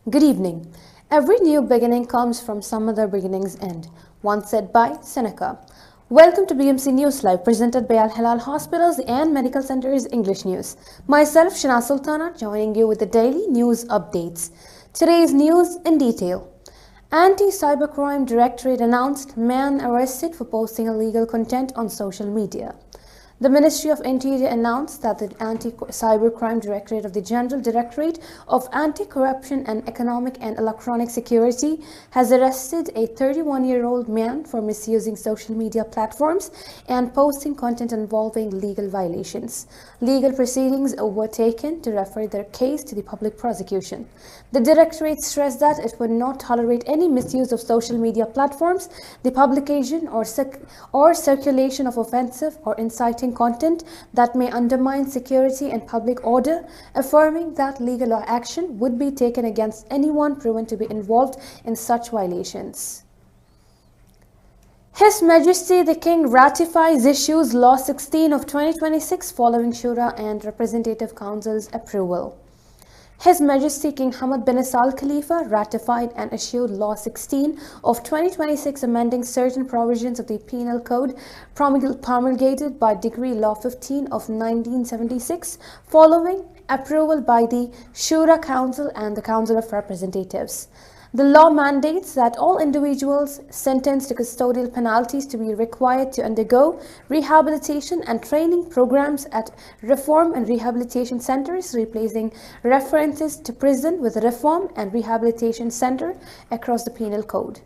Good evening. Every new beginning comes from some other beginning's end, once said by Seneca. Welcome to BMC News Live, presented by Al Hilal Hospitals and Medical Centers English News. Myself, Shana Sultana, joining you with the daily news updates. Today's news in detail. Anti-Cybercrime Directorate announced man arrested for posting illegal content on social media. The Ministry of Interior announced that the Anti-Cybercrime Directorate of the General Directorate of Anti-Corruption and Economic and Electronic Security has arrested a 31-year-old man for misusing social media platforms and posting content involving legal violations. Legal proceedings were taken to refer their case to the public prosecution. The Directorate stressed that it would not tolerate any misuse of social media platforms, the publication or circulation of offensive or inciting content that may undermine security and public order, affirming that legal action would be taken against anyone proven to be involved in such violations. His Majesty the King ratifies issues Law 16 of 2026 following Shura and Representative Council's approval. His Majesty King Hamad bin Isa Al Khalifa ratified and issued Law 16 of 2026 amending certain provisions of the Penal Code promulgated by Decree Law 15 of 1976 following approval by the Shura Council and the Council of Representatives. The law mandates that all individuals sentenced to custodial penalties to be required to undergo rehabilitation and training programs at reform and rehabilitation centers, replacing references to prison with reform and rehabilitation center across the Penal Code.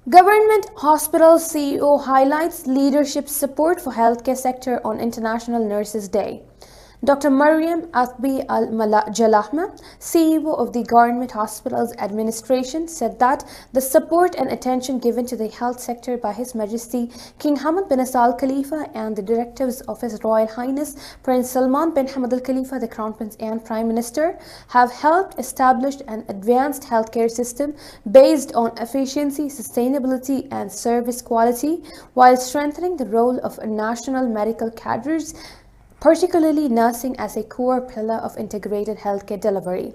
Government Hospital CEO highlights leadership support for healthcare sector on International Nurses Day. Dr. Mariam Athbi Al-Jalahma, CEO of the Government Hospitals Administration, said that the support and attention given to the health sector by His Majesty King Hamad bin Isa Al Khalifa and the directives of His Royal Highness Prince Salman bin Hamad Al Khalifa, the Crown Prince and Prime Minister, have helped establish an advanced healthcare system based on efficiency, sustainability, and service quality, while strengthening the role of national medical cadres, particularly nursing as a core pillar of integrated healthcare delivery.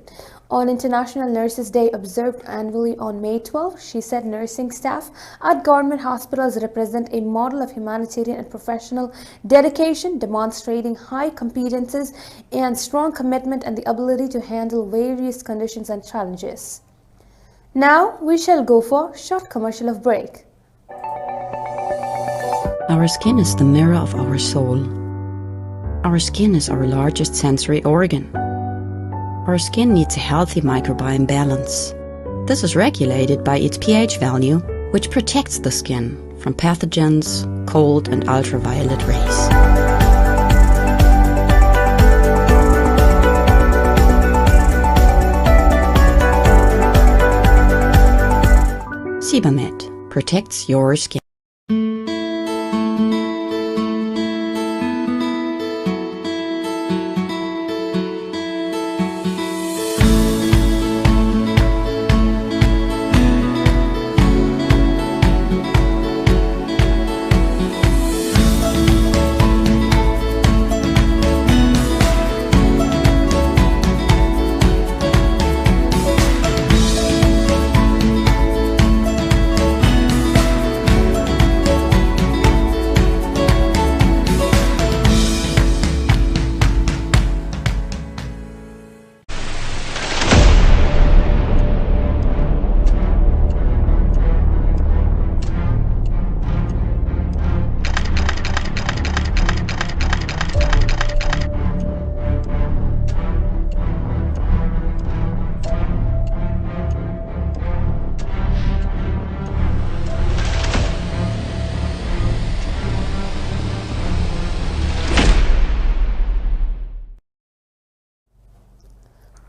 On International Nurses Day, observed annually on May 12, she said nursing staff at government hospitals represent a model of humanitarian and professional dedication, demonstrating high competences and strong commitment and the ability to handle various conditions and challenges. Now we shall go for a short commercial of break. Our skin is the mirror of our soul. Our skin is our largest sensory organ. Our skin needs a healthy microbiome balance. This is regulated by its pH value, which protects the skin from pathogens, cold and ultraviolet rays. Sebamed protects your skin.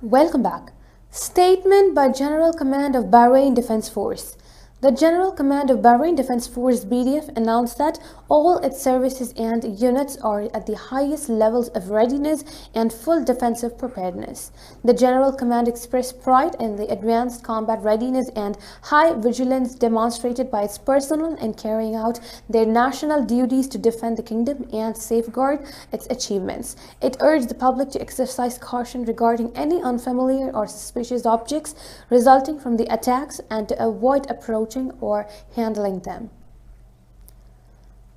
Welcome back. Statement by General Command of Bahrain Defense Force. The General Command of Bahrain Defense Force (BDF) announced that all its services and units are at the highest levels of readiness and full defensive preparedness. The General Command expressed pride in the advanced combat readiness and high vigilance demonstrated by its personnel in carrying out their national duties to defend the kingdom and safeguard its achievements. It urged the public to exercise caution regarding any unfamiliar or suspicious objects resulting from the attacks and to avoid approaching or handling them.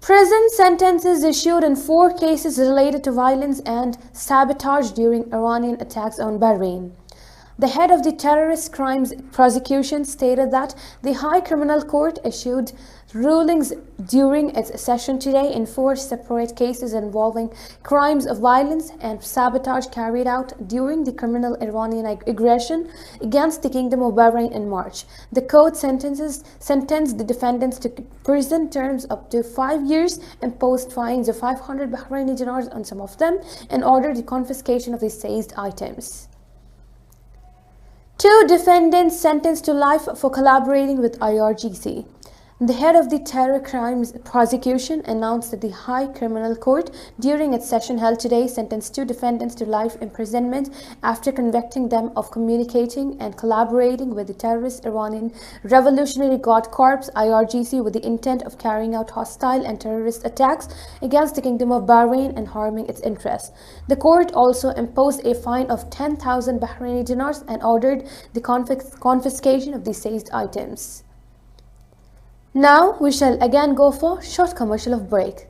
Prison sentences issued in 4 cases related to violence and sabotage during Iranian attacks on Bahrain. The head of the terrorist crimes prosecution stated that the High Criminal Court issued rulings during its session today in 4 separate cases involving crimes of violence and sabotage carried out during the criminal Iranian aggression against the Kingdom of Bahrain in March. The court sentenced the defendants to prison terms up to 5 years, imposed fines of 500 Bahraini dinars on some of them, and ordered the confiscation of the seized items. 2 defendants sentenced to life for collaborating with IRGC. The head of the terror crimes prosecution announced that the High Criminal Court, during its session held today, sentenced 2 defendants to life imprisonment after convicting them of communicating and collaborating with the terrorist Iranian Revolutionary Guard Corps (IRGC) with the intent of carrying out hostile and terrorist attacks against the Kingdom of Bahrain and harming its interests. The court also imposed a fine of 10,000 Bahraini dinars and ordered the confiscation of the seized items. Now we shall again go for a short commercial of break.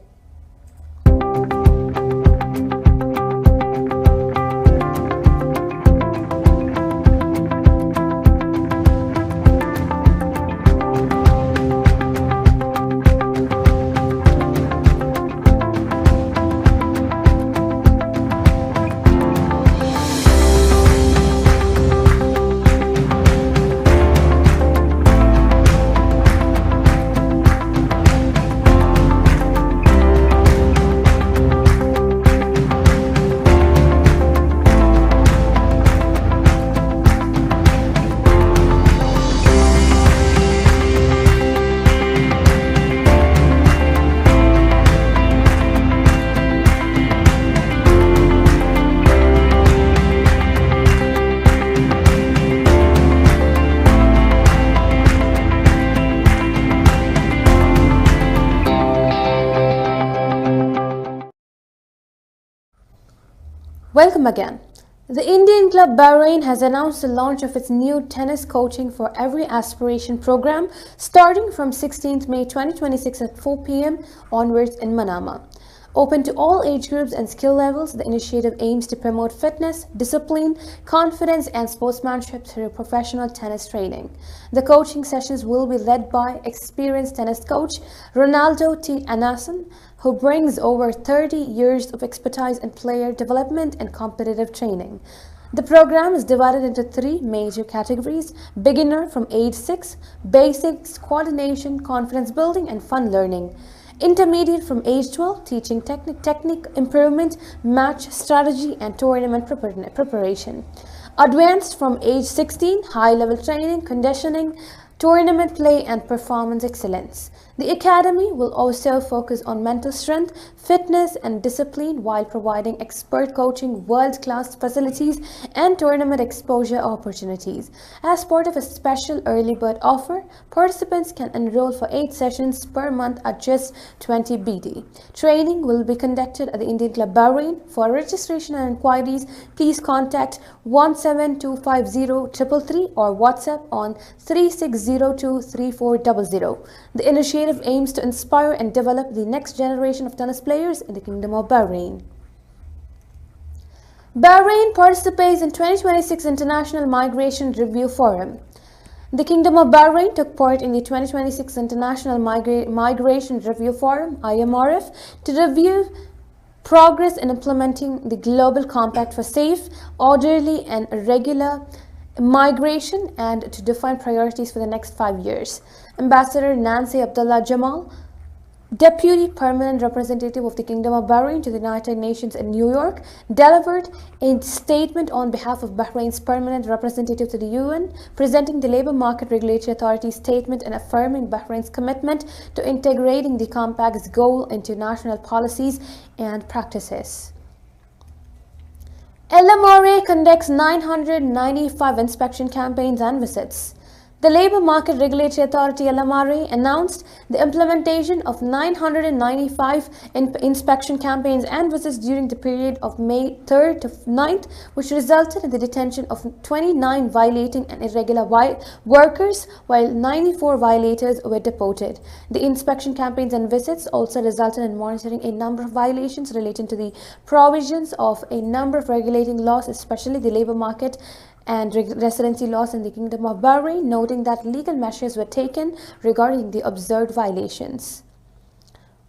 Welcome again. The Indian club Bahrain has announced the launch of its new tennis coaching for every aspiration program starting from 16th May 2026 at 4 p.m. onwards in Manama. Open to all age groups and skill levels, the initiative aims to promote fitness, discipline, confidence, and sportsmanship through professional tennis training. The coaching sessions will be led by experienced tennis coach Ronaldo T. Anasan, who brings over 30 years of expertise in player development and competitive training. The program is divided into 3 major categories: beginner from age 6, basics, coordination, confidence building, and fun learning; intermediate from age 12, teaching technique improvement, match strategy, and tournament preparation; advanced from age 16, high-level training, conditioning, tournament play, and performance excellence. The academy will also focus on mental strength, fitness, and discipline while providing expert coaching, world-class facilities, and tournament exposure opportunities. As part of a special early bird offer, participants can enroll for 8 sessions per month at just 20 BD. Training will be conducted at the Indian Club Bahrain. For registration and inquiries, please contact 17250 or WhatsApp on 36023400. The initiative aims to inspire and develop the next generation of tennis players in the Kingdom of Bahrain. Bahrain participates in 2026 International Migration Review Forum. The Kingdom of Bahrain took part in the 2026 International Migration Review Forum (IMRF) to review progress in implementing the Global Compact for safe, orderly, and regular migration and to define priorities for the next 5 years. Ambassador Nancy Abdullah Jamal Deputy Permanent Representative of the Kingdom of Bahrain to the United Nations in New York, delivered a statement on behalf of Bahrain's Permanent Representative to the UN, presenting the Labour Market Regulatory Authority's statement and affirming Bahrain's commitment to integrating the Compact's goal into national policies and practices. LMRA conducts 995 inspection campaigns and visits. The Labour Market Regulatory Authority (LMRA) announced the implementation of 995 inspection campaigns and visits during the period of May 3rd to 9th, which resulted in the detention of 29 violating and irregular workers, while 94 violators were deported. The inspection campaigns and visits also resulted in monitoring a number of violations relating to the provisions of a number of regulating laws, especially the labour market and residency laws in the Kingdom of Bahrain, noting that legal measures were taken regarding the observed violations.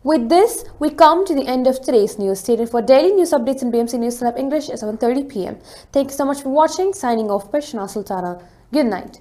With this, we come to the end of today's news. Stay tuned for daily news updates in BMC News Lab English at 7:30 p.m. Thank you so much for watching. Signing off, Prashna Sultana. Good night.